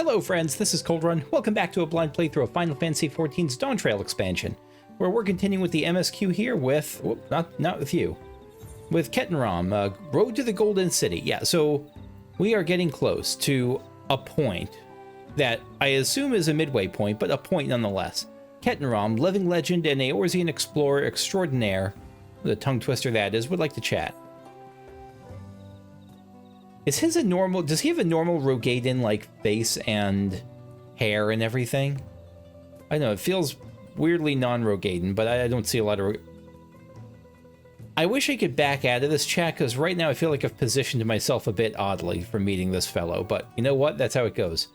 Hello friends, this is Cold Run. Welcome back to a blind playthrough of Final Fantasy XIV's Dawntrail expansion, where we're continuing with the MSQ here with, not with you, with Kettenram, Road to the Golden City. Yeah, so we are getting close to a point that I assume is a midway point, but a point nonetheless. Kettenram, living legend and Eorzean explorer extraordinaire, the tongue twister that is, would like to chat. Is his a normal, does he have a normal Rogaden like face and hair and everything? I don't know, it feels weirdly non-Rogaden, but I don't see a lot of... I wish I could back out of this chat, because right now I feel like I've positioned myself a bit oddly for meeting this fellow, but you know what? That's how it goes.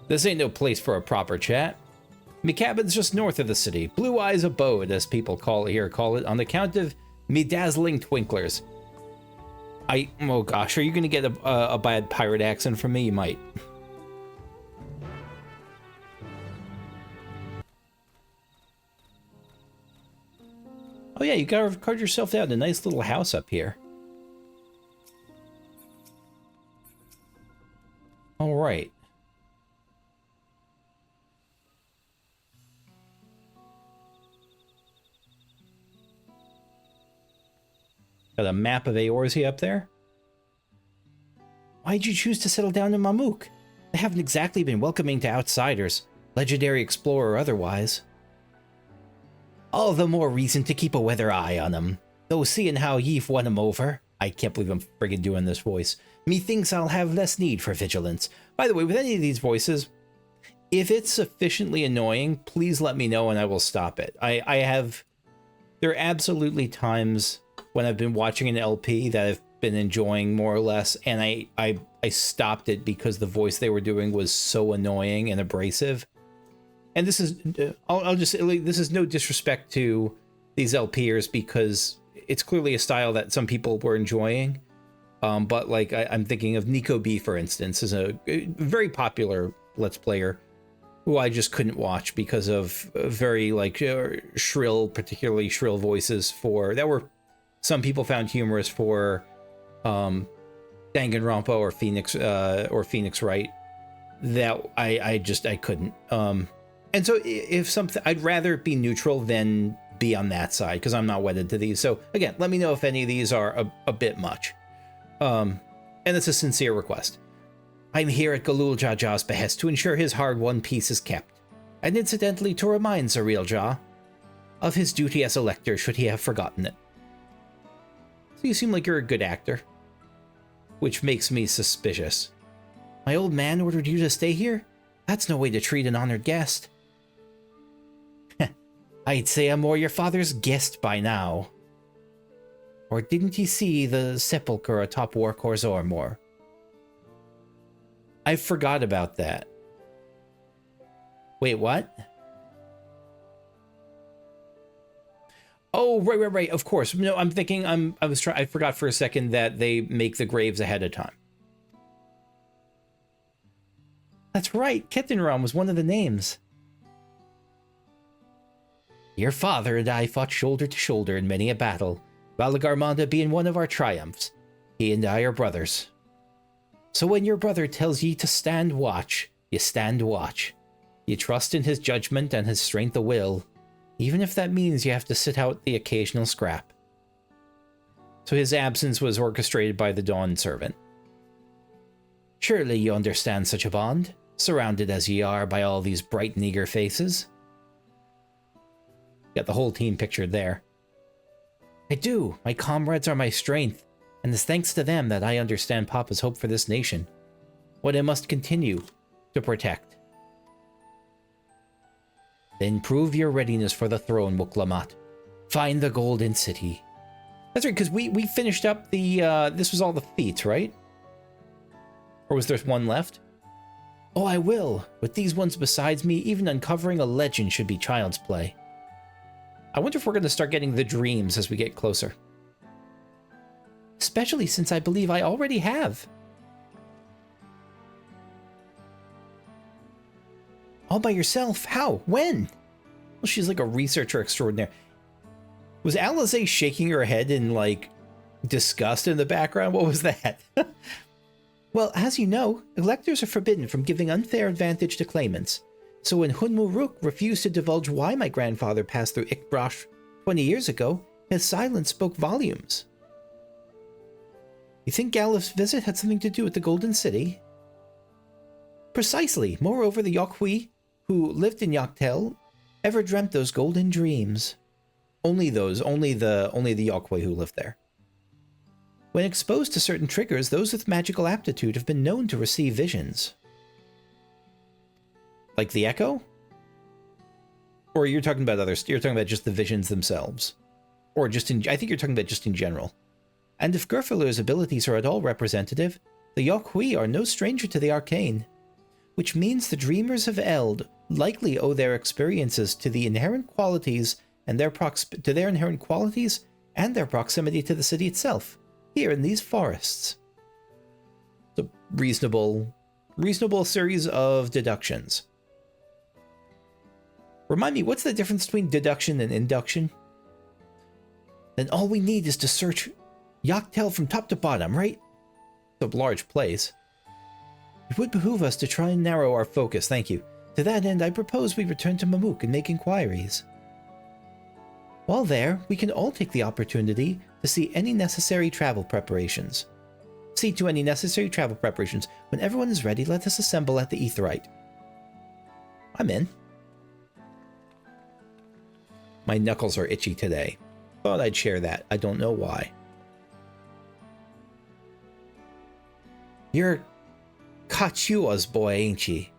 This ain't no place for a proper chat. Me cabin's just north of the city. Blue Eyes Abode, as people call it, on account of me dazzling twinklers. Oh gosh, are you gonna get a bad pirate accent from me? You might. Oh yeah, you carved yourself out a nice little house up here. All right. Got a map of Eorzea up there. Why'd you choose to settle down in Mamuk? They haven't exactly been welcoming to outsiders, legendary explorer or otherwise. All the more reason to keep a weather eye on them. Though seeing how ye've won him over, I can't believe I'm friggin' doing this voice, methinks I'll have less need for vigilance. By the way, with any of these voices, if it's sufficiently annoying, please let me know and I will stop it. There are absolutely times when I've been watching an LP that I've been enjoying more or less, and I stopped it because the voice they were doing was so annoying and abrasive. And this is, I'll just, this is no disrespect to these LPers, because it's clearly a style that some people were enjoying. But like, I'm thinking of Nico B, for instance, is a very popular Let's Player who I just couldn't watch because of very like shrill, particularly shrill voices that were, some people found humorous for Danganronpa or Phoenix Wright, that I couldn't. And so if something, I'd rather be neutral than be on that side, because I'm not wedded to these. So again, let me know if any of these are a bit much. And it's a sincere request. I'm here at Galul Ja's behest to ensure his hard-won peace is kept, and incidentally to remind Zariel Jah of his duty as a lector should he have forgotten it. So you seem like you're a good actor, which makes me suspicious. My old man ordered you to stay here? That's no way to treat an honored guest. I'd say I'm more your father's guest by now. Or didn't he see the sepulchre atop Warcor's Ormor? I forgot about that. Wait, what? Oh, right. Of course. No, I'm thinking I forgot for a second that they make the graves ahead of time. That's right. Kettenram was one of the names. Your father and I fought shoulder to shoulder in many a battle, Valagarmanda being one of our triumphs. He and I are brothers. So when your brother tells ye to stand watch, you stand watch. You trust in his judgment and his strength of will, even if that means you have to sit out the occasional scrap. So his absence was orchestrated by the Dawn Servant. Surely you understand such a bond, surrounded as ye are by all these bright and eager faces. Got the whole team pictured there. I do. My comrades are my strength, and it's thanks to them that I understand Papa's hope for this nation, what it must continue to protect. Then prove your readiness for the throne, Wuk Lamat. Find the Golden City. That's right, because we finished up the, this was all the feats, right? Or was there one left? Oh, I will. With these ones besides me, even uncovering a legend should be child's play. I wonder if we're going to start getting the dreams as we get closer. Especially since I believe I already have. All by yourself? How? When? Well, she's like a researcher extraordinaire. Was Alize shaking her head in, like, disgust in the background? What was that? Well, as you know, electors are forbidden from giving unfair advantage to claimants. So when Hunmuruk refused to divulge why my grandfather passed through Ikbrash 20 years ago, his silence spoke volumes. You think Galif's visit had something to do with the Golden City? Precisely. Moreover, the Yokhui, who lived in Yaktel, ever dreamt those golden dreams. Only the Yokhui who lived there. When exposed to certain triggers, those with magical aptitude have been known to receive visions. Like the Echo? Or you're talking about others? You're talking about just the visions themselves? Or just in... I think you're talking about just in general. And if Gerfilur's abilities are at all representative, the Yokhui are no stranger to the arcane, which means the Dreamers of Eld likely owe their experiences to the inherent qualities and their proximity to the city itself, here in these forests. It's a reasonable series of deductions. Remind me, what's the difference between deduction and induction? Then all we need is to search Yaktel from top to bottom, right? It's a large place. It would behoove us to try and narrow our focus, thank you. To that end, I propose we return to Mamuk and make inquiries. While there, we can all take the opportunity to see to any necessary travel preparations. When everyone is ready, let us assemble at the Aetheryte. I'm in. My knuckles are itchy today. Thought I'd share that. I don't know why. You're Kachua's boy, ain't ye?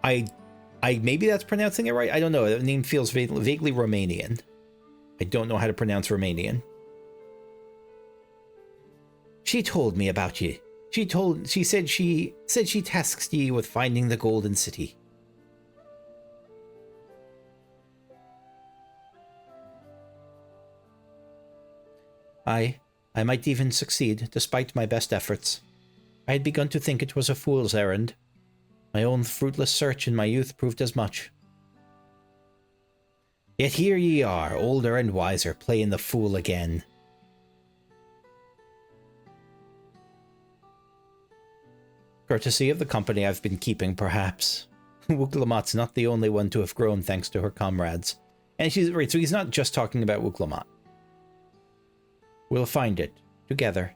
I maybe that's pronouncing it right. I don't know. The name feels vaguely Romanian. I don't know how to pronounce Romanian. She told me about ye. She said she tasks ye with finding the Golden City. I might even succeed, despite my best efforts. I had begun to think it was a fool's errand. My own fruitless search in my youth proved as much. Yet here ye are, older and wiser, playing the fool again. Courtesy of the company I've been keeping, perhaps. Wuk Lamat's not the only one to have grown thanks to her comrades. And she's right, so he's not just talking about Wuk Lamat. We'll find it, together.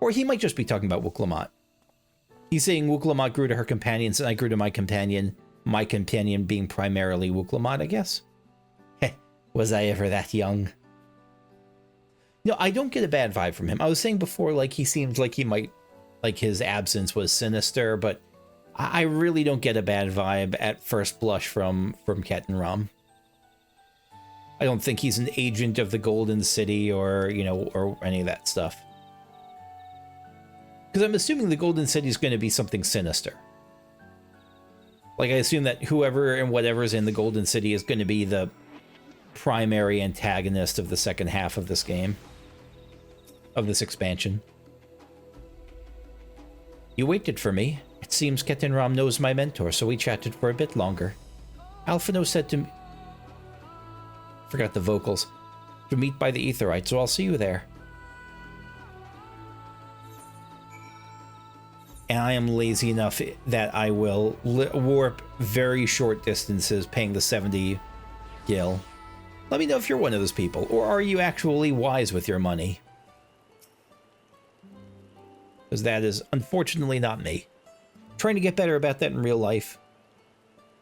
Or he might just be talking about Wuk Lamat. He's saying Wuk Lamat grew to her companions, and I grew to my companion being primarily Wuk Lamat, I guess. Heh, was I ever that young? No, I don't get a bad vibe from him. I was saying before, like, he seems like he might, like, his absence was sinister, but I really don't get a bad vibe at first blush from Ketan Ram. I don't think he's an agent of the Golden City or, you know, or any of that stuff. Because I'm assuming the Golden City is going to be something sinister. Like, I assume that whoever and whatever's in the Golden City is going to be the primary antagonist of the second half of this game. Of this expansion. You waited for me. It seems Ketan Ram knows my mentor, so we chatted for a bit longer. Alphino said to me... Forgot the vocals. To meet by the Aetheryte, so I'll see you there. And I am lazy enough that I will warp very short distances paying the 70 gil. Let me know if you're one of those people, or are you actually wise with your money? Because that is unfortunately not me. Trying to get better about that in real life.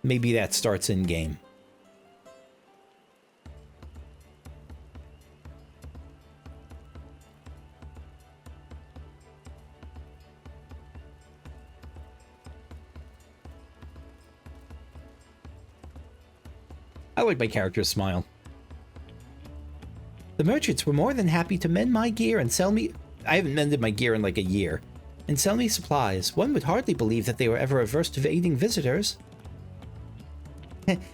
Maybe that starts in-game. I like my character's smile. The merchants were more than happy to mend my gear and sell me... I haven't mended my gear in like a year. And sell me supplies. One would hardly believe that they were ever averse to aiding visitors.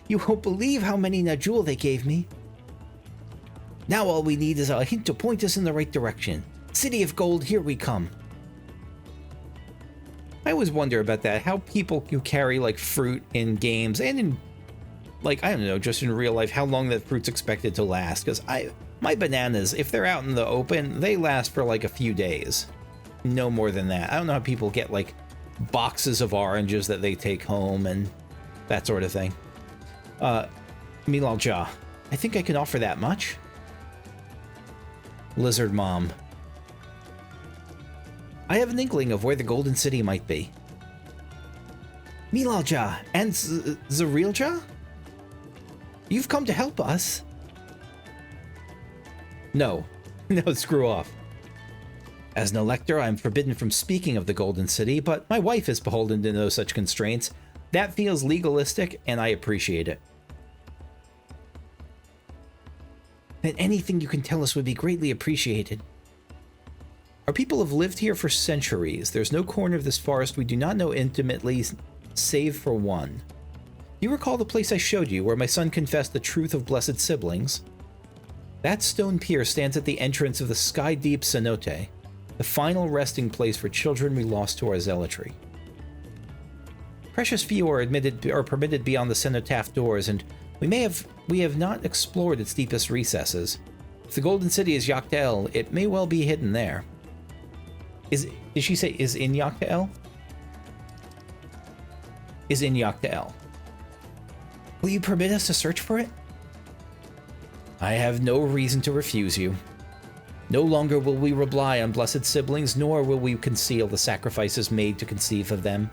You won't believe how many Najul they gave me. Now all we need is a hint to point us in the right direction. City of Gold, here we come. I always wonder about that. How people who carry like fruit in games and in... like, I don't know, just in real life, how long that fruit's expected to last. Because My bananas, if they're out in the open, they last for like a few days. No more than that. I don't know how people get like boxes of oranges that they take home and that sort of thing. Milalja, I think I can offer that much. Lizard Mom. I have an inkling of where the Golden City might be. Milalja and Zarilja? You've come to help us. No. No, screw off. As an elector, I am forbidden from speaking of the Golden City, but my wife is beholden to no such constraints. That feels legalistic, and I appreciate it. Then anything you can tell us would be greatly appreciated. Our people have lived here for centuries. There's no corner of this forest we do not know intimately, save for one. You recall the place I showed you, where my son confessed the truth of blessed siblings? That stone pier stands at the entrance of the Skydeep Cenote, the final resting place for children we lost to our zealotry. Precious few are permitted beyond the cenotaph doors, and we have not explored its deepest recesses. If the Golden City is Yaktael, it may well be hidden there. Did she say is in Yaktael? Is in Yaktael. Will you permit us to search for it? I have no reason to refuse you. No longer will we rely on blessed siblings, nor will we conceal the sacrifices made to conceive of them.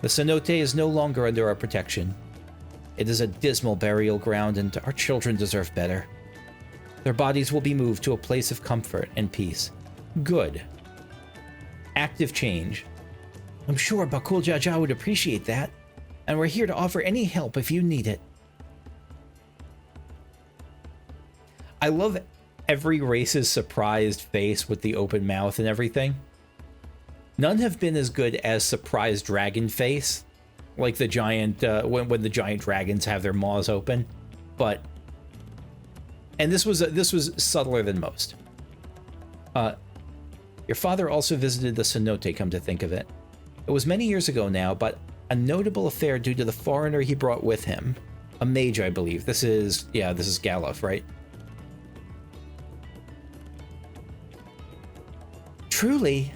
The cenote is no longer under our protection. It is a dismal burial ground, and our children deserve better. Their bodies will be moved to a place of comfort and peace. Good. Active change. I'm sure Bakul Jaja would appreciate that, and we're here to offer any help if you need it. I love every race's surprised face with the open mouth and everything. None have been as good as surprised dragon face, like the giant when the giant dragons have their maws open. But and this was subtler than most. Your father also visited the cenote, come to think of it. It was many years ago now, but a notable affair due to the foreigner he brought with him. A mage, I believe. This is Galuf, right? Truly?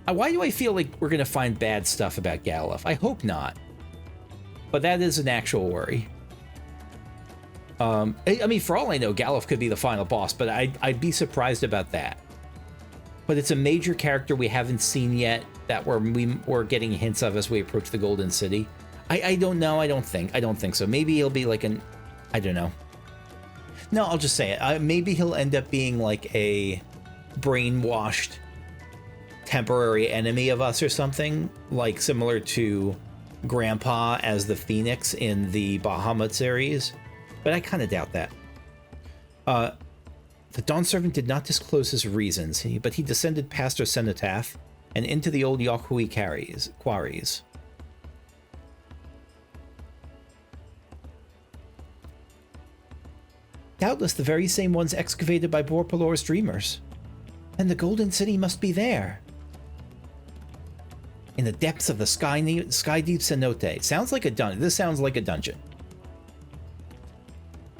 Why do I feel like we're going to find bad stuff about Galuf? I hope not. But that is an actual worry. I mean, for all I know, Galuf could be the final boss, but I'd be surprised about that. But it's a major character we haven't seen yet that we're getting hints of as we approach the Golden City. I don't know. I don't think so. Maybe he'll be like I don't know. No, I'll just say it. Maybe he'll end up being like a brainwashed temporary enemy of us or something, like similar to Grandpa as the Phoenix in the Bahamut series. But I kind of doubt that. The Dawn Servant did not disclose his reasons, but he descended past our cenotaph and into the old Yahui quarries. Doubtless the very same ones excavated by Borpalor's dreamers. And the Golden City must be there. In the depths of the Skydeep Cenote. Sounds like a dungeon. This sounds like a dungeon.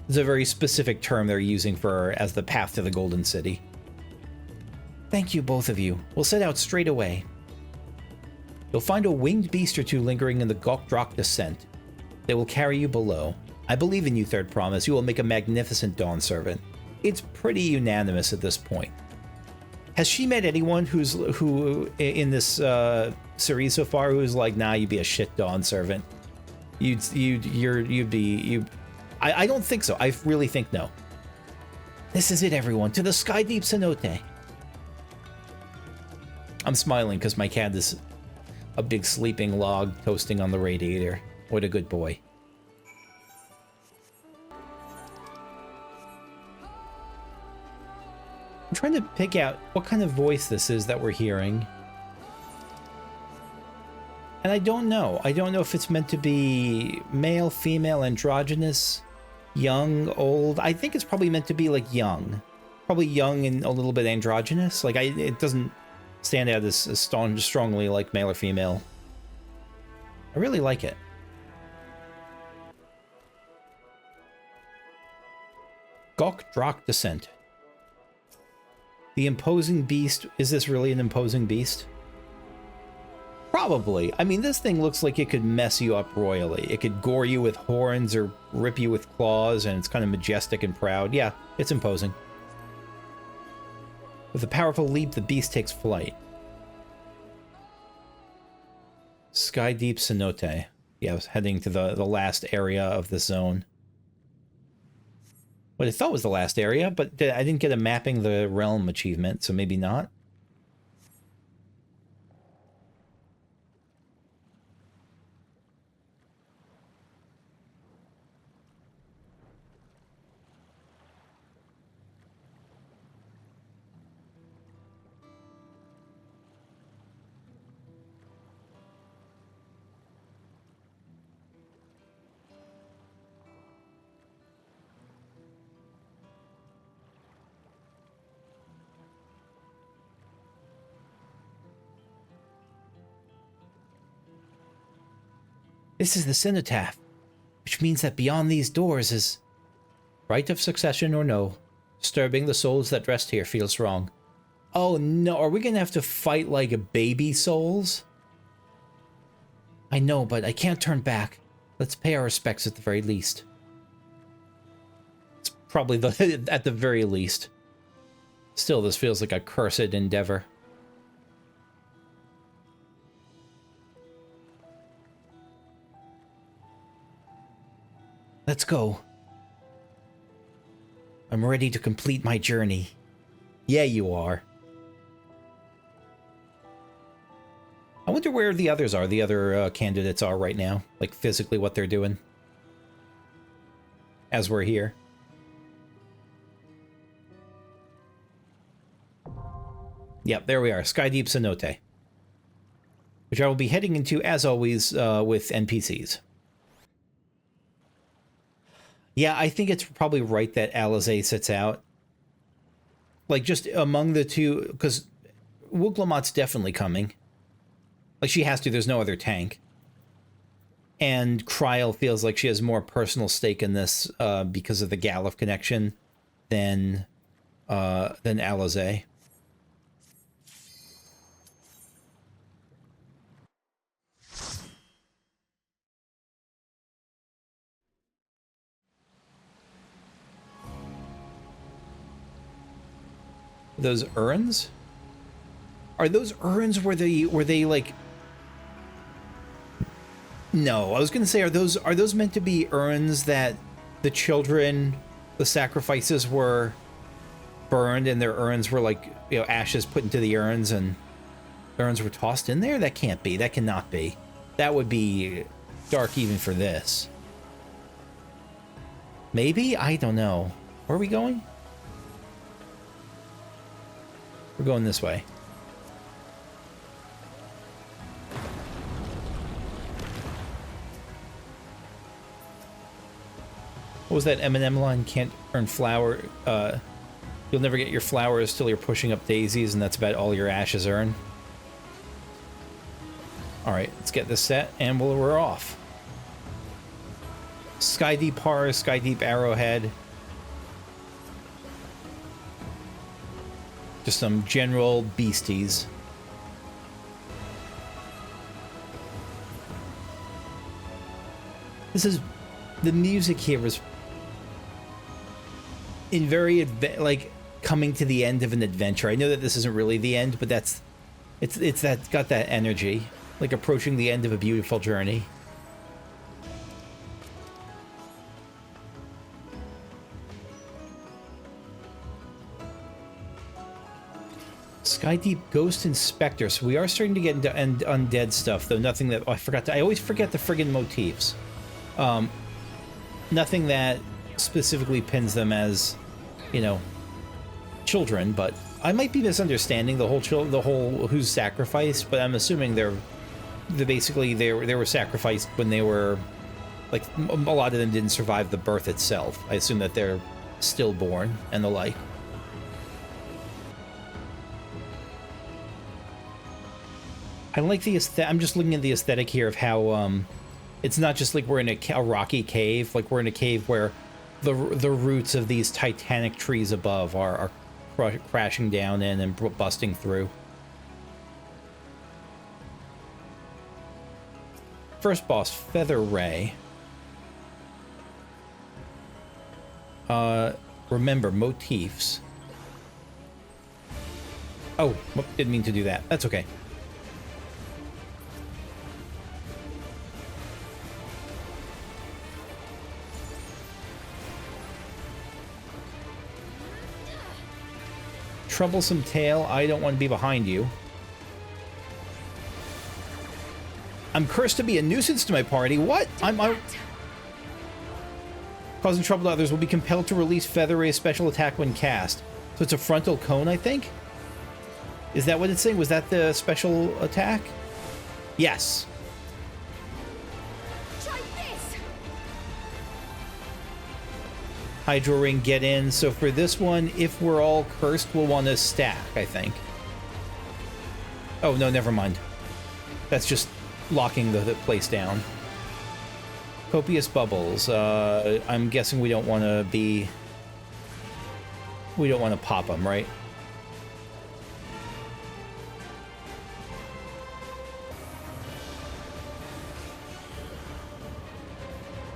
It's a very specific term they're using as the path to the Golden City. Thank you, both of you. We'll set out straight away. You'll find a winged beast or two lingering in the Gokdrak descent. They will carry you below. I believe in you, Third Promise. You will make a magnificent Dawn Servant. It's pretty unanimous at this point. Has she met anyone who in this series so far who's like, nah, you'd be a shit Dawn Servant? I don't think so. I really think no. This is it, everyone. To the Skydeep Cenote. I'm smiling because my cat is a big sleeping log toasting on the radiator. What a good boy. I'm trying to pick out what kind of voice this is that we're hearing. And I don't know. I don't know if it's meant to be male, female, androgynous, young, old. I think it's probably meant to be like young. Probably young and a little bit androgynous. Like it doesn't stand out as strongly like male or female. I really like it. Gok Descent. The imposing beast. Is this really an imposing beast? Probably. I mean, this thing looks like it could mess you up royally. It could gore you with horns or rip you with claws, and it's kind of majestic and proud. Yeah, it's imposing. With a powerful leap, the beast takes flight. Skydeep Cenote. Yeah, I was heading to the last area of the zone. What I thought was the last area, but I didn't get a mapping the realm achievement, so maybe not. This is the cenotaph, which means that beyond these doors is right of succession or no. Disturbing the souls that rest here feels wrong. Oh no, are we gonna have to fight like baby souls? I know, but I can't turn back. Let's pay our respects at the very least. It's probably at the very least. Still, this feels like a cursed endeavor. Let's go. I'm ready to complete my journey. Yeah, you are. I wonder where the others are, the other candidates are right now. Like, physically what they're doing. As we're here. Yep, there we are. Skydeep Cenote. Which I will be heading into, as always, with NPCs. Yeah, I think it's probably right that Alizé sits out. Like, just among the two, because Wuk Lamat's definitely coming. Like, she has to, there's no other tank. And Kryl feels like she has more personal stake in this because of the Galuf connection than Alizé. Those urns? Are those urns were they like... No, I was gonna say, are those meant to be urns that the children, the sacrifices were burned and their urns were like, you know, ashes put into the urns and the urns were tossed in there? That can't be. That cannot be. That would be dark even for this. Maybe? I don't know. Where are we going? We're going this way. What was that Eminem line? Can't earn flower. You'll never get your flowers till you're pushing up daisies, and that's about all your ashes earn. Alright, let's get this set, and we're off. Skydeep Horror, Skydeep Arrowhead. Just some general beasties. This is... The music here is... in very... like, coming to the end of an adventure. I know that this isn't really the end, but that's... It's that... got that energy. Like approaching the end of a beautiful journey. Skydeep Ghost Inspector. So we are starting to get into undead stuff, though nothing that... Oh, I forgot to... I always forget the friggin' motifs. Nothing that specifically pins them as, you know, children, but I might be misunderstanding the whole who's sacrificed, but I'm assuming they were sacrificed when they were, like, a lot of them didn't survive the birth itself. I assume that they're stillborn and the like. I like the aesthetic. I'm just looking at the aesthetic here of how it's not just like we're in a rocky cave. Like, we're in a cave where the roots of these titanic trees above are crashing down in and busting through. First boss, Feather Ray. Remember, motifs. Oh, whoop, didn't mean to do that. That's okay. Troublesome tail, I don't want to be behind you. I'm cursed to be a nuisance to my party. What? I'm causing trouble to others will be compelled to release Feather Ray's special attack when cast. So it's a frontal cone, I think? Is that what it's saying? Was that the special attack? Yes. Try this. Hydro Ring, get in. So for this one, if we're all cursed, we'll want to stack, I think. Oh, no, never mind. That's just locking the place down. Copious bubbles. I'm guessing we don't want to be... We don't want to pop them, right?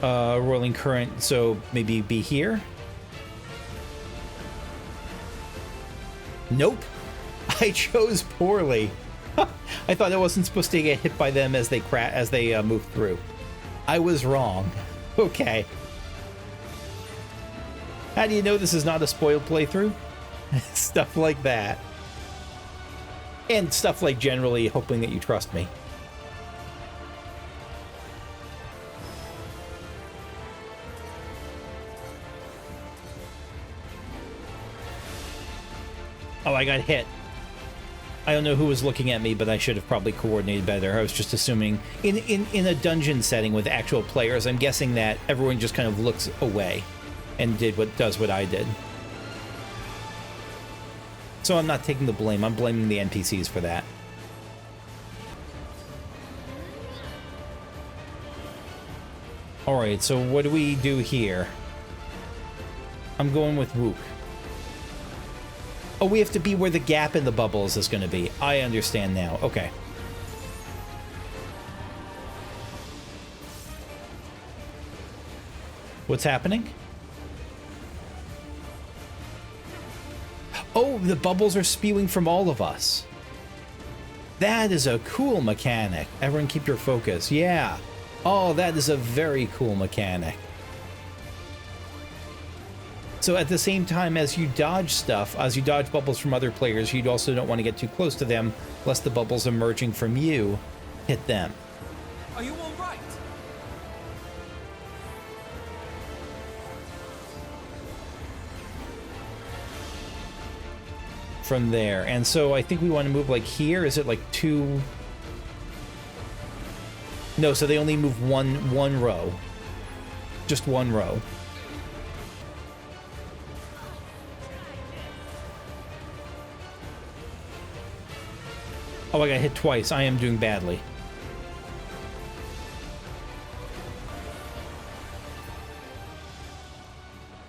Rolling current, so maybe be here? Nope. I chose poorly. I thought I wasn't supposed to get hit by them as they move through. I was wrong. Okay. How do you know this is not a spoiled playthrough? Stuff like that. And stuff like generally hoping that you trust me. Oh, I got hit. I don't know who was looking at me, but I should have probably coordinated better. I was just assuming in a dungeon setting with actual players, I'm guessing that everyone just kind of looks away and does what I did. So I'm not taking the blame. I'm blaming the NPCs for that. All right, so what do we do here? I'm going with Wuk. Oh, we have to be where the gap in the bubbles is going to be. I understand now. Okay. What's happening? Oh, the bubbles are spewing from all of us. That is a cool mechanic. Everyone keep your focus. Yeah. Oh, that is a very cool mechanic. So at the same time as you dodge stuff, as you dodge bubbles from other players, you also don't want to get too close to them, lest the bubbles emerging from you hit them. Are you all right? From there. And so I think we want to move like here. Is it like two? No, so they only move one row. Just one row. Oh, I got hit twice. I am doing badly.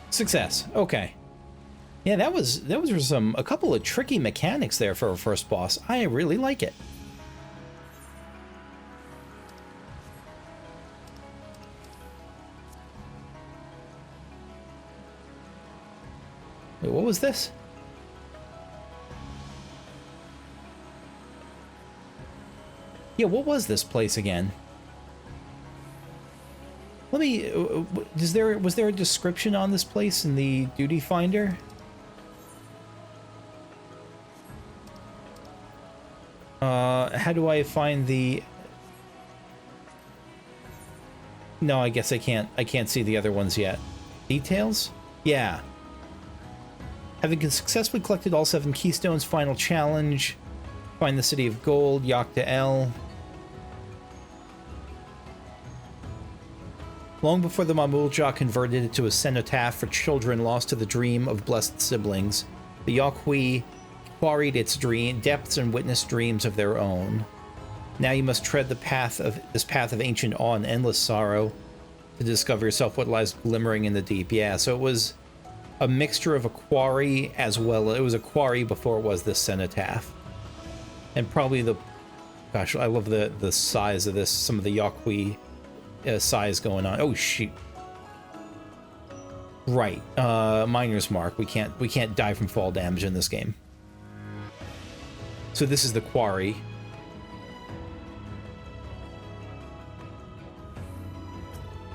Success. Okay. Yeah, that was a couple of tricky mechanics there for a first boss. I really like it. Wait, what was this? Yeah, what was this place again? Let me... was there a description on this place in the duty finder? How do I find the... No, I guess I can't see the other ones yet. Details? Yeah. Having successfully collected all 7 keystones, final challenge. Find the City of Gold, Yakta El. Long before the Mamuljak converted it to a cenotaph for children lost to the dream of blessed siblings, the Yokhui quarried its depths and witnessed dreams of their own. Now you must tread this path of ancient awe and endless sorrow. to discover yourself what lies glimmering in the deep. Yeah, so it was a mixture of a quarry as well. It was a quarry before it was this cenotaph. And probably the... Gosh, I love the size of this. Some of the Yaqui size going on. Oh, shoot. Right. Miner's Mark. We can't die from fall damage in this game. So this is the quarry.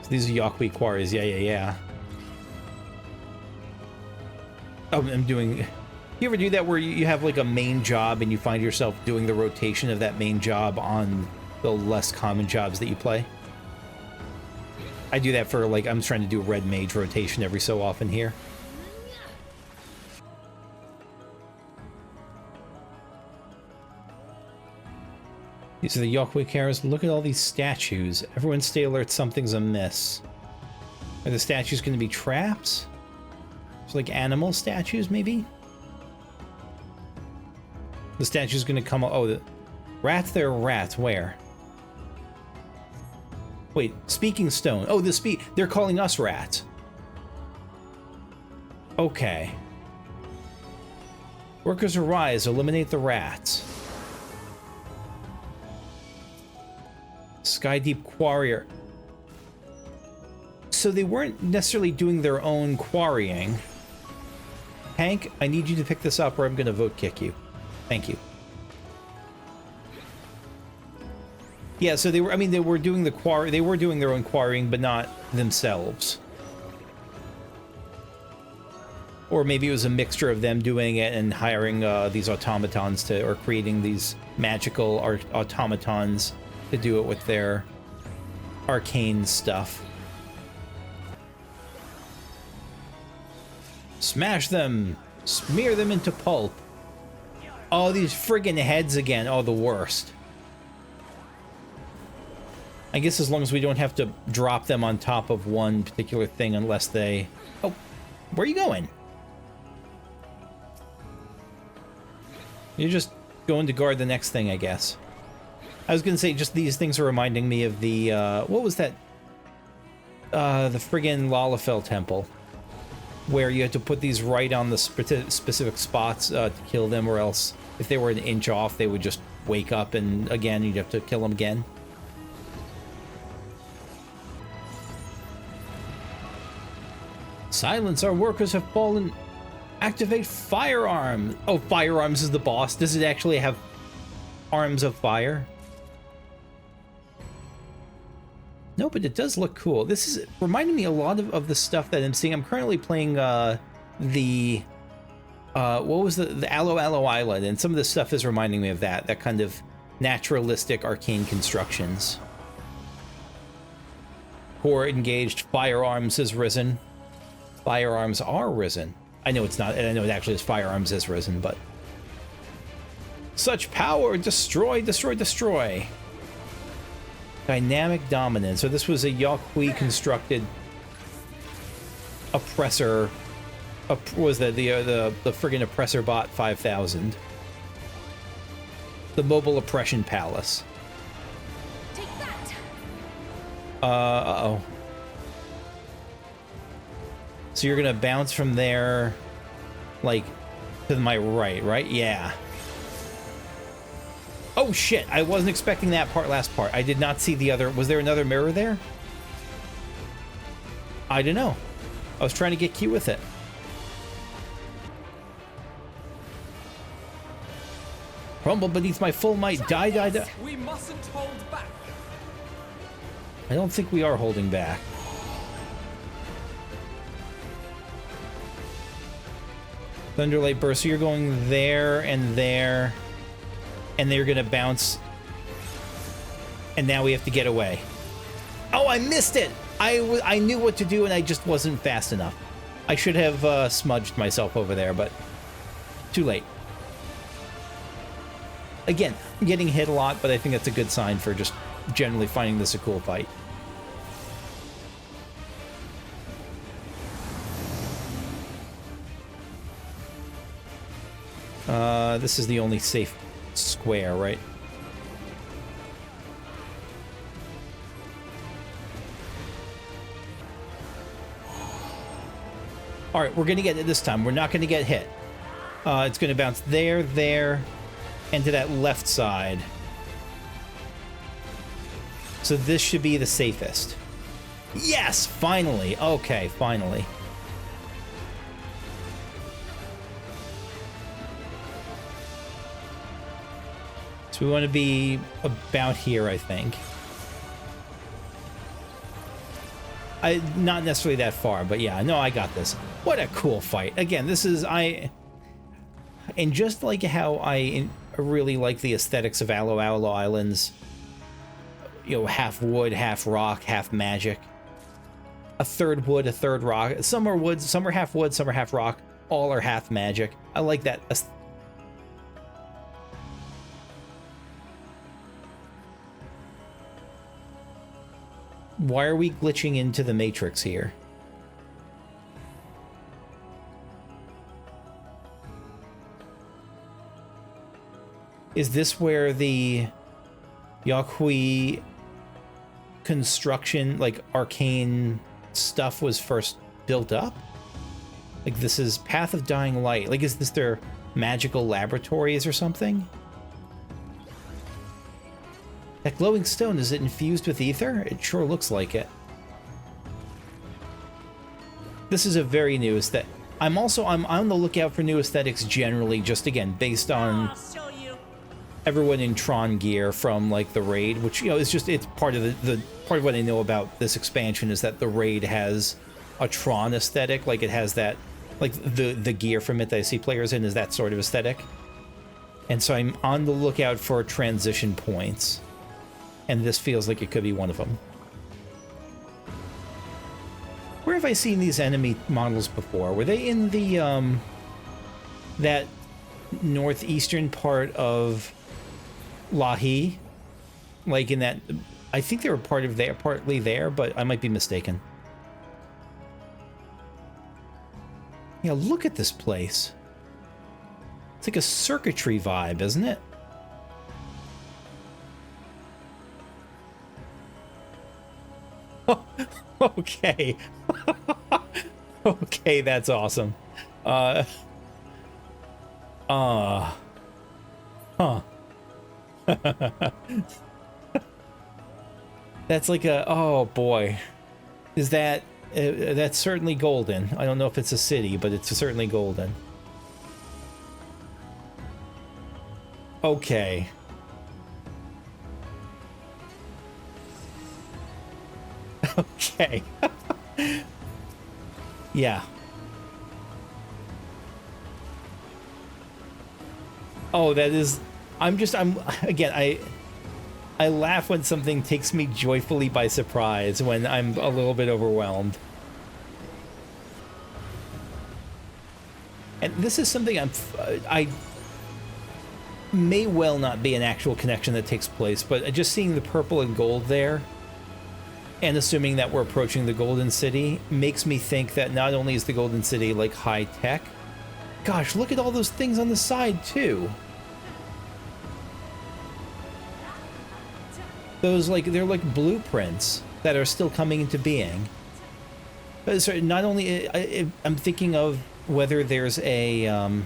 So these are Yaqui quarries. Yeah. Oh, I'm doing... You ever do that where you have like a main job and you find yourself doing the rotation of that main job on the less common jobs that you play? I do that for like, I'm trying to do a red mage rotation every so often here. These are the Yaqui cares. Look at all these statues. Everyone stay alert, something's amiss. Are the statues going to be traps? It's like animal statues, maybe? The statue's gonna come... Oh, the rats, they're rats. Where? Wait, speaking stone. Oh, they're calling us rats. Okay. Workers arise, eliminate the rats. Skydeep Quarrier. So they weren't necessarily doing their own quarrying. Hank, I need you to pick this up or I'm gonna vote kick you. Thank you. Yeah, so they were, I mean, they were doing the quarry, they were doing their own quarrying, but not themselves. Or maybe it was a mixture of them doing it and hiring these automatons to, or creating these magical automatons to do it with their arcane stuff. Smash them! Smear them into pulp! Oh, these friggin' heads again. Oh, the worst. I guess as long as we don't have to drop them on top of one particular thing unless they... Oh, where are you going? You're just going to guard the next thing, I guess. I was gonna say, just these things are reminding me of the, what was that? The friggin' Lalafell Temple. Where you had to put these right on the specific spots to kill them, or else if they were an inch off, they would just wake up, and again, you'd have to kill them again. Silence, our workers have fallen. Activate firearms. Oh, firearms is the boss. Does it actually have arms of fire? No, but it does look cool. This is reminding me a lot of the stuff that I'm seeing. I'm currently playing what was the Aloe Island, and some of this stuff is reminding me of that kind of naturalistic arcane constructions. Core engaged, firearms has risen. Firearms are risen. I know it's not, and I know it actually is firearms has risen, but... Such power! Destroy, destroy, destroy! Dynamic dominance. So this was a Yaqui constructed oppressor. Was that the friggin' oppressor bot 5000? The mobile oppression palace. Take that. Uh-oh. So you're gonna bounce from there, like, to my right? Yeah. Oh shit, I wasn't expecting that last part. I did not see the other. Was there another mirror there? I don't know. I was trying to get cute with it. Crumble beneath my full might. Die, die, die. We mustn't hold back. I don't think we are holding back. Thunderlight Burst, so you're going there and there. And they're gonna bounce. And now we have to get away. Oh, I missed it! I knew what to do and I just wasn't fast enough. I should have smudged myself over there, but too late. Again, I'm getting hit a lot, but I think that's a good sign for just generally finding this a cool fight. This is the only safe square, right? All right, we're gonna get it this time. We're not gonna get hit. It's gonna bounce there, there, and to that left side. So this should be the safest. Yes, finally. Okay, finally. So we want to be about here, I think. Not necessarily that far, but yeah, no, I got this. What a cool fight. Again, this is, and just like how I really like the aesthetics of Alo Alo Islands, you know, half wood, half rock, half magic. A third wood, a third rock. Some are wood, some are half wood, some are half rock. All are half magic. I like that. Why are we glitching into the Matrix here? Is this where the Yahui construction, like arcane stuff, was first built up? Like, this is Path of Dying Light. Like, is this their magical laboratories or something? That glowing stone, is it infused with ether? It sure looks like it. This is a very new aesthetic. I'm on the lookout for new aesthetics generally, just again, based on everyone in Tron gear from like the raid, which, you know, is just, it's part of the part of what I know about this expansion is that the raid has a Tron aesthetic. Like, it has that, like the gear from it that I see players in is that sort of aesthetic. And so I'm on the lookout for transition points. And this feels like it could be one of them. Where have I seen these enemy models before? Were they in the, that northeastern part of Lahi? Like in that, I think they were partly there, but I might be mistaken. Yeah, look at this place. It's like a circuitry vibe, isn't it? Okay. Okay, that's awesome. Huh. That's like a, oh boy. Is that, that's certainly golden. I don't know if it's a city, but it's certainly golden. Okay. Okay. Yeah. Oh, that is, again, I laugh when something takes me joyfully by surprise, when I'm a little bit overwhelmed. And this is something I may well not be an actual connection that takes place, but just seeing the purple and gold there, and assuming that we're approaching the Golden City, makes me think that not only is the Golden City like high tech, gosh, look at all those things on the side too. Those, like, they're like blueprints that are still coming into being. But sorry, not only, I'm thinking of whether there's a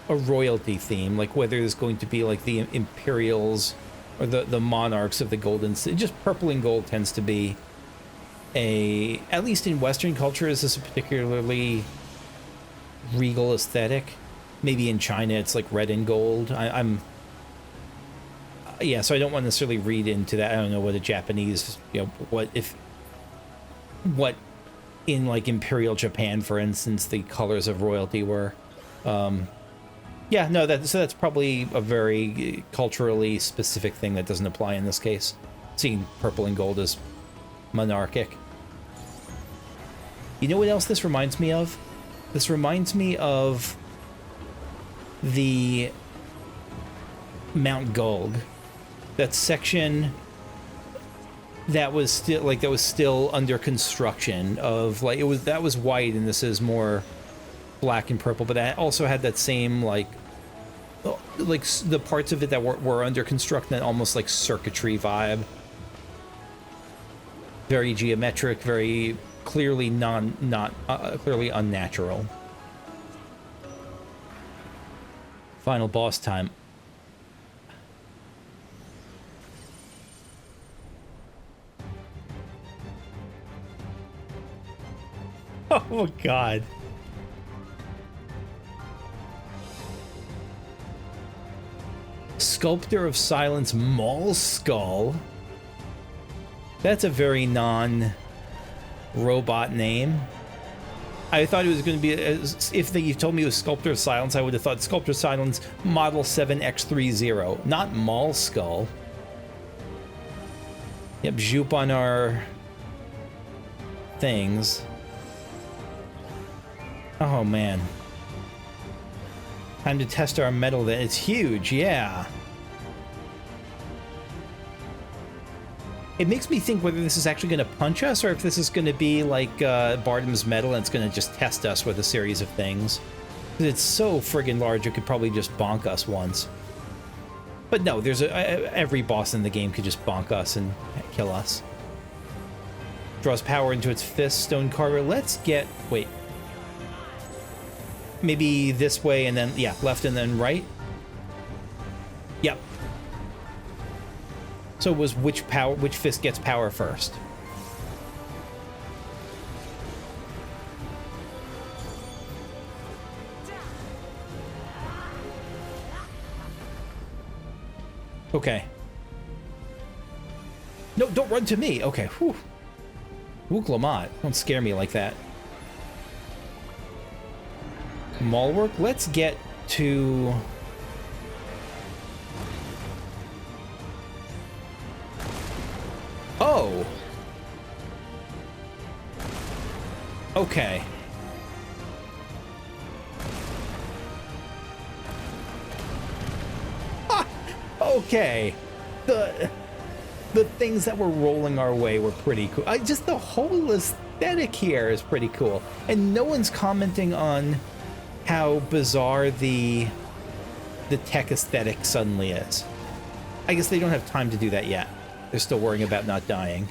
royalty theme, like whether there's going to be like the Imperials or the monarchs of the Golden City. Just purple and gold tends to be at least in Western culture, is this a particularly regal aesthetic? Maybe in China it's like red and gold. Yeah, so I don't want to necessarily read into that. I don't know what a Japanese, you know, what in like Imperial Japan, for instance, the colors of royalty were. Yeah, no, that's probably a very culturally specific thing that doesn't apply in this case. Seeing purple and gold as monarchic. You know what else this reminds me of? This reminds me of the Mount Gulg. That section that was still under construction of, like, that was white and this is more black and purple, but that also had that same like the parts of it that were under construction, that almost like circuitry vibe. Very geometric, very clearly clearly unnatural. Final boss time. Oh god. Sculptor of Silence Maul Skull. That's a very non-robot name. I thought it was going to be, if you told me it was Sculptor of Silence, I would have thought Sculptor of Silence Model 7X30, not Maul Skull. Yep, Zoop on our things. Oh man. Time to test our metal then. It's huge, yeah. It makes me think whether this is actually going to punch us or if this is going to be like Bardam's metal and it's going to just test us with a series of things. It's so friggin' large it could probably just bonk us once. But no, there's every boss in the game could just bonk us and kill us. Draws power into its fist, Stone Carver. Let's get... wait. Maybe this way and then... yeah, left and then right? Yep. So it was which fist gets power first? Okay. No, don't run to me. Okay. Whew. Wuk Lamat. Don't scare me like that. Maulwork. Let's get to... oh! Okay. Ah! Okay. The things that were rolling our way were pretty cool. Just the whole aesthetic here is pretty cool. And no one's commenting on how bizarre the tech aesthetic suddenly is. I guess they don't have time to do that yet. They're still worrying about not dying.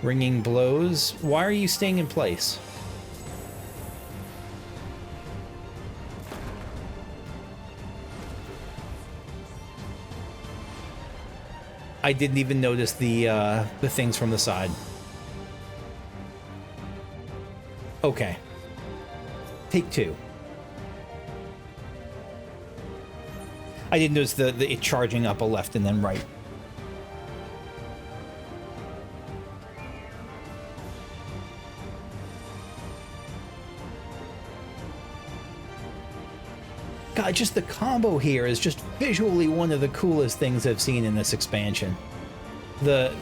Ringing blows. Why are you staying in place? I didn't even notice the things from the side. Okay. Take two. I didn't notice it charging up a left and then right. God, just the combo here is just visually one of the coolest things I've seen in this expansion. The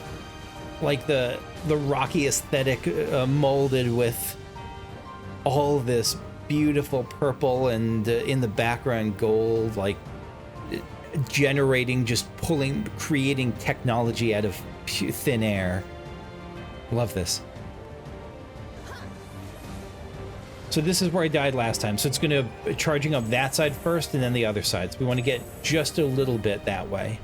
rocky aesthetic molded with all this beautiful purple and in the background gold, like generating, just creating technology out of thin air. Love this. So this is where I died last time. So it's going to charging up that side first and then the other side. So we want to get just a little bit that way.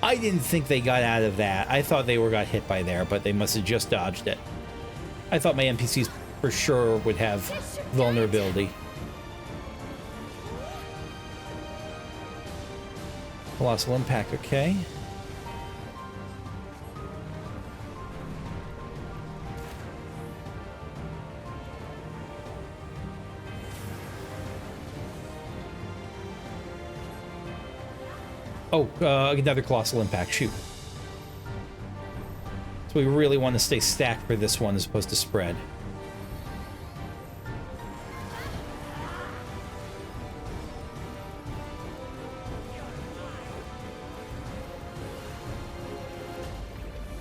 I didn't think they got out of that. I thought they got hit by there, but they must have just dodged it. I thought my NPCs for sure would have vulnerability. Colossal impact, okay. Oh, another colossal impact. Shoot. So we really want to stay stacked for this one as opposed to spread.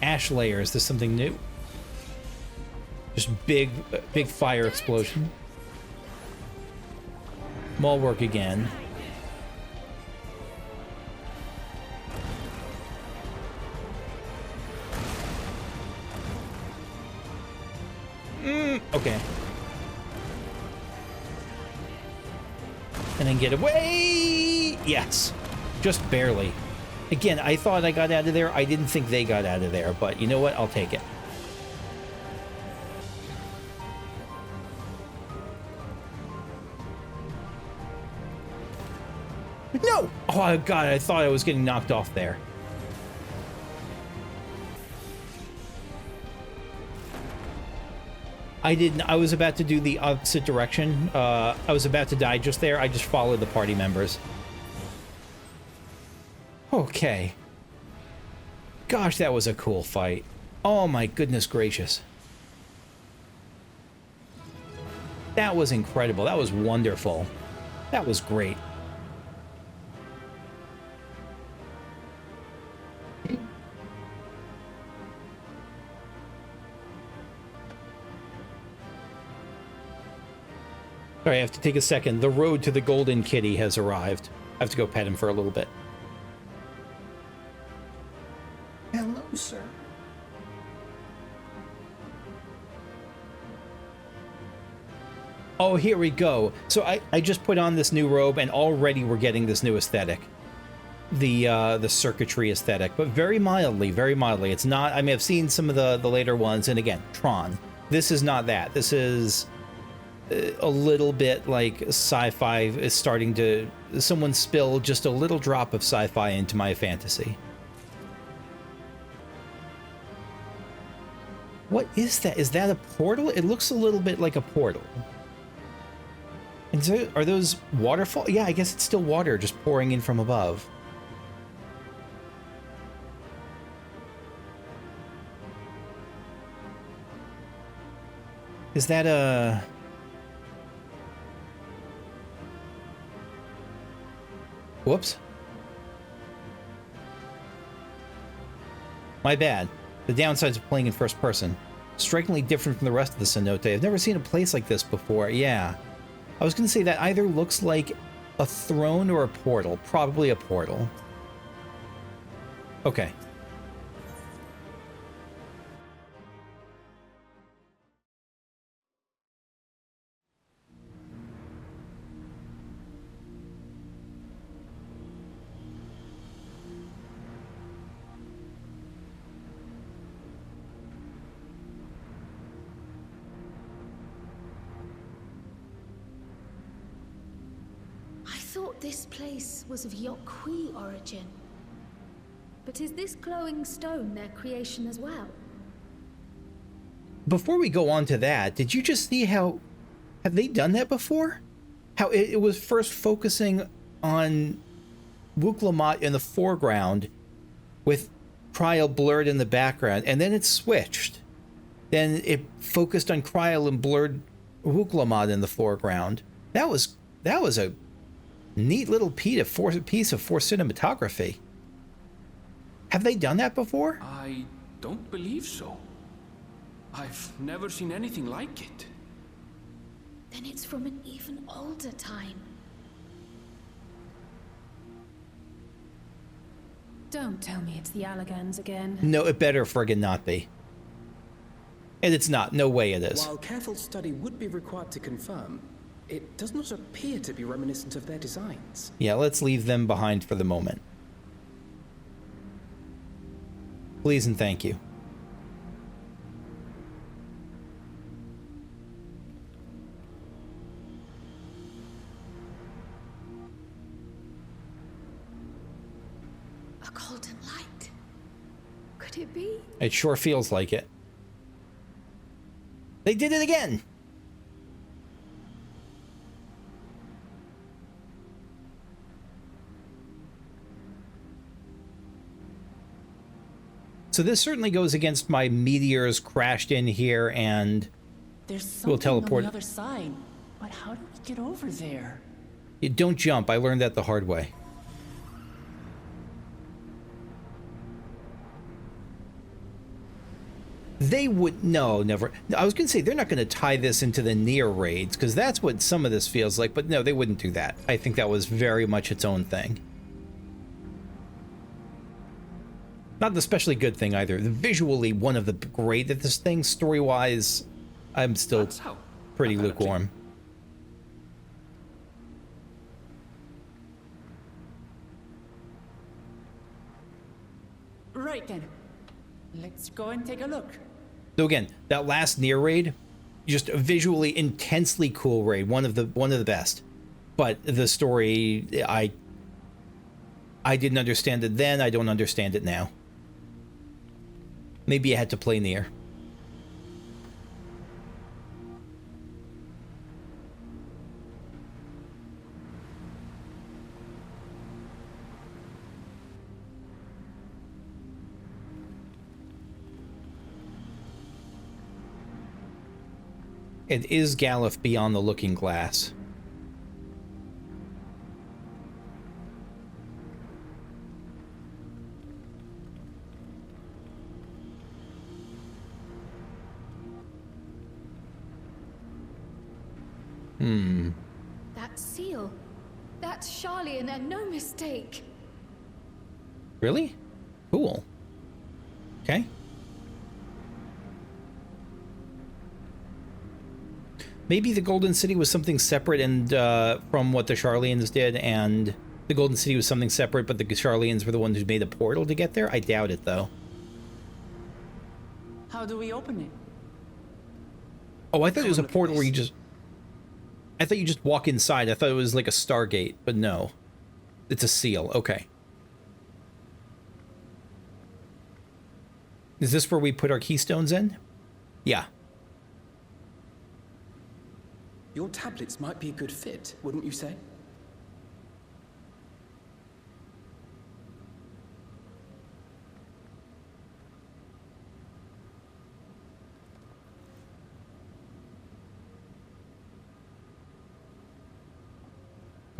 Ash layer. Is this something new? Just big fire explosion. Maulwork again. Okay. And then get away! Yes. Just barely. Again, I thought I got out of there. I didn't think they got out of there, but you know what? I'll take it. No! Oh, God, I thought I was getting knocked off there. I didn't. I was about to do the opposite direction. I was about to die just there. I just followed the party members. Okay. Gosh, that was a cool fight. Oh my goodness gracious. That was incredible. That was wonderful. That was great. Sorry, I have to take a second. The road to the Golden Kitty has arrived. I have to go pet him for a little bit. Hello, sir. Oh, here we go. So I just put on this new robe, and already we're getting this new aesthetic. The circuitry aesthetic, but very mildly, very mildly. It's not, I mean, I've seen some of the later ones, and again, Tron. This is not that. This is a little bit like sci-fi is starting to, someone spilled just a little drop of sci-fi into my fantasy. What is that? Is that a portal? It looks a little bit like a portal. And so, are those waterfall? Yeah, I guess it's still water just pouring in from above. Is that a... Whoops. My bad. The downsides of playing in first person. Strikingly different from the rest of the cenote. I've never seen a place like this before. Yeah. I was going to say that either looks like a throne or a portal. Probably a portal. Okay. I thought this place was of Yokwi origin. But is this glowing stone their creation as well? Before we go on to that, did you just see how... Have they done that before? How it was first focusing on Wuk Lamat in the foreground with Kryl blurred in the background, and then it switched. Then it focused on Kryl and blurred Wuk Lamat in the foreground. That was a neat little piece of force cinematography. Have they done that before? I don't believe so. I've never seen anything like it. Then it's from an even older time. Don't tell me it's the Allagans again. No, it better friggin' not be. And it's not. No way it is. While careful study would be required to confirm, it does not appear to be reminiscent of their designs. Yeah, let's leave them behind for the moment. Please and thank you. A golden light. Could it be? It sure feels like it. They did it again! So this certainly goes against my meteors crashed in here and There's something we'll teleport. on the other side, but how do we get over there? You don't jump. I learned that the hard way. They would... No, never. I was going to say, they're not going to tie this into the near raids, because that's what some of this feels like, but no, they wouldn't do that. I think that was very much its own thing. Not an especially good thing either. Visually, one of the great at this thing. Story-wise, I'm still pretty lukewarm. Great then. Let's go and take a look. So again, that last near raid, just a visually intensely cool raid, one of the best. But the story, I didn't understand it then. I don't understand it now. Maybe I had to play near. It is Galuf beyond the looking glass. That seal. That's Charlian and no mistake. Really? Cool. Okay. Maybe the Golden City was something separate and from what the Charlians did, and the Golden City was something separate, but the Charlians were the ones who made a portal to get there? I doubt it, though. How do we open it? Oh, I thought it was a Come on, portal where you please. just... I thought you just walk inside. I thought it was like a Stargate, but no. It's a seal. Okay. Is this where we put our keystones in? Yeah. Your tablets might be a good fit, wouldn't you say?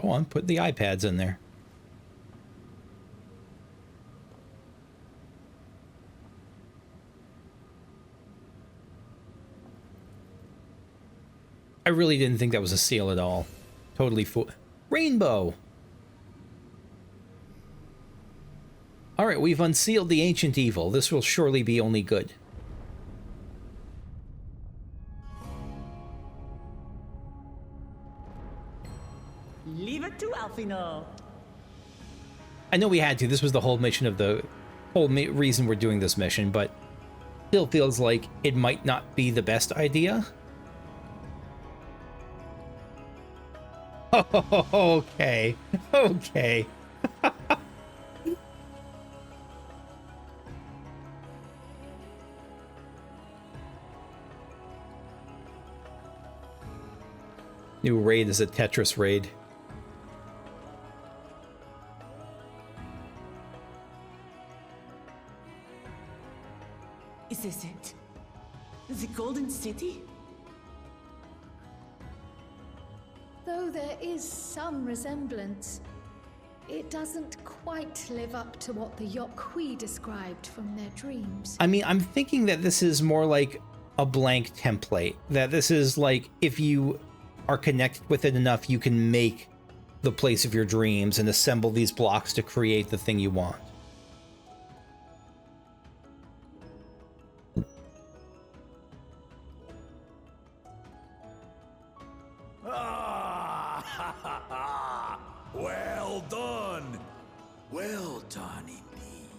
Go on, put the iPads in there. I really didn't think that was a seal at all. Totally fool. Rainbow! Alright, we've unsealed the ancient evil. This will surely be only good. Leave it to Alfino. I know we had to. This was the whole mission of the whole reason we're doing this mission, but still feels like it might not be the best idea. Okay. Okay. New raid is a Tetris raid. Is this it? The Golden City? Though there is some resemblance, it doesn't quite live up to what the Yokhui described from their dreams. I mean, I'm thinking that this is more like a blank template. That this is like, if you are connected with it enough, you can make the place of your dreams and assemble these blocks to create the thing you want. Well done. Well done indeed.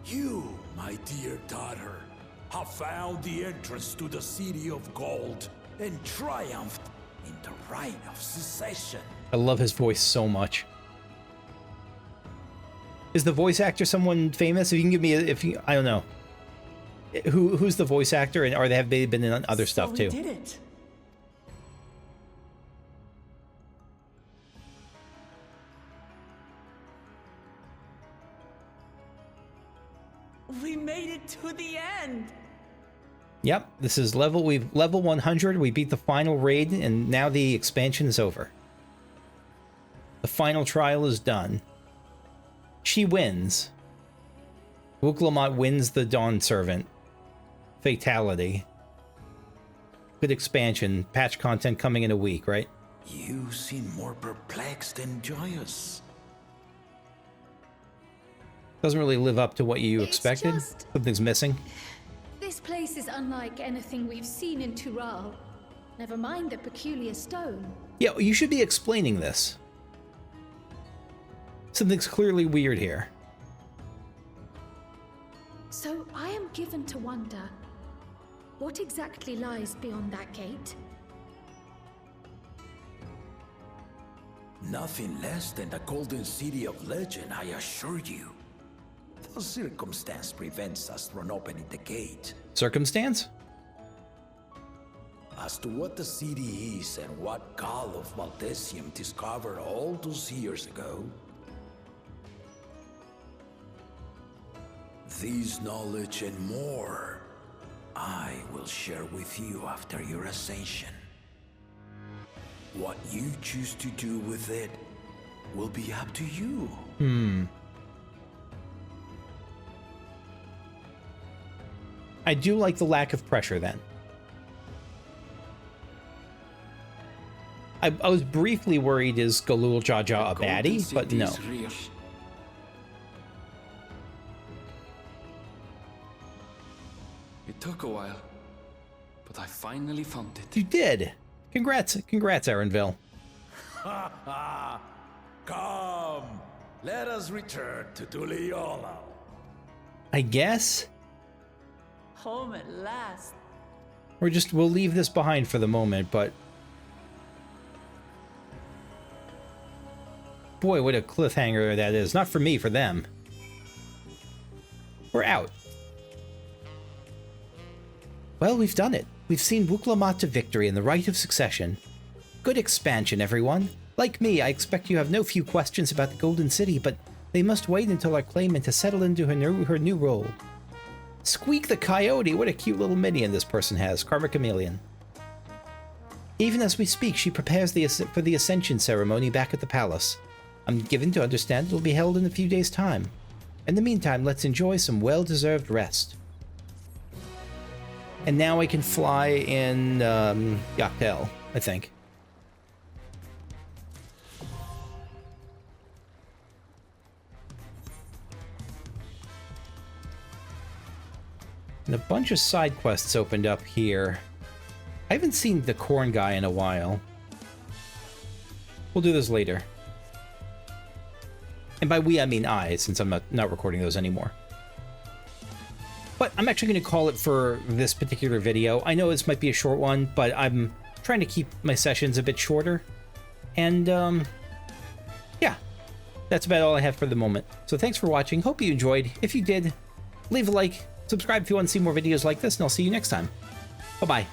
You, my dear daughter, have found the entrance to the City of Gold and triumphed in the right of secession. I love his voice so much. Is the voice actor someone famous? If you can give me, I don't know, who's the voice actor, and or have they been in other stuff So too? we did it. We made it to the end. Yep, this is level 100. We beat the final raid, and now the expansion is over. The final trial is done. She wins. Wuk Lamat wins the Dawn Servant. Fatality. Good expansion. Patch content coming in a week, right? You seem more perplexed than joyous. Doesn't really live up to what you It's expected. just- Something's missing. This place is unlike anything we've seen in Tural. Never mind the peculiar stone. Yeah, you should be explaining this. Something's clearly weird here. So I am given to wonder, what exactly lies beyond that gate? Nothing less than the golden city of legend, I assure you. The circumstance prevents us from opening the gate. Circumstance? As to what the city is and what Gall of Valdesium discovered all those years ago, this knowledge and more, I will share with you after your ascension. What you choose to do with it will be up to you. I do like the lack of pressure then. I was briefly worried, is Galul Jaja a Golden baddie? But City no. is real. It took a while, but I finally found it. You did. Congrats, Erenville. Come, let us return to Tuliola. I guess Home at last. we'll leave this behind for the moment, but boy, what a cliffhanger that is. Not for me, for them. We're out. Well, we've done it. We've seen Wuk Lamat to victory in the right of succession. Good expansion, everyone. Like me, I expect you have no few questions about the Golden City, but they must wait until our claimant has settled into her new role. Squeak the Coyote, what a cute little minion this person has, Karma Chameleon. Even as we speak, she prepares for the Ascension ceremony back at the palace. I'm given to understand it'll be held in a few days' time. In the meantime, let's enjoy some well-deserved rest. And now I can fly in Yaktel, I think. And a bunch of side quests opened up here. I haven't seen the corn guy in a while. We'll do this later. And by we, I mean I, since I'm not recording those anymore. But I'm actually going to call it for this particular video. I know this might be a short one, but I'm trying to keep my sessions a bit shorter. And, yeah. That's about all I have for the moment. So thanks for watching. Hope you enjoyed. If you did, leave a like. Subscribe if you want to see more videos like this, and I'll see you next time. Bye-bye.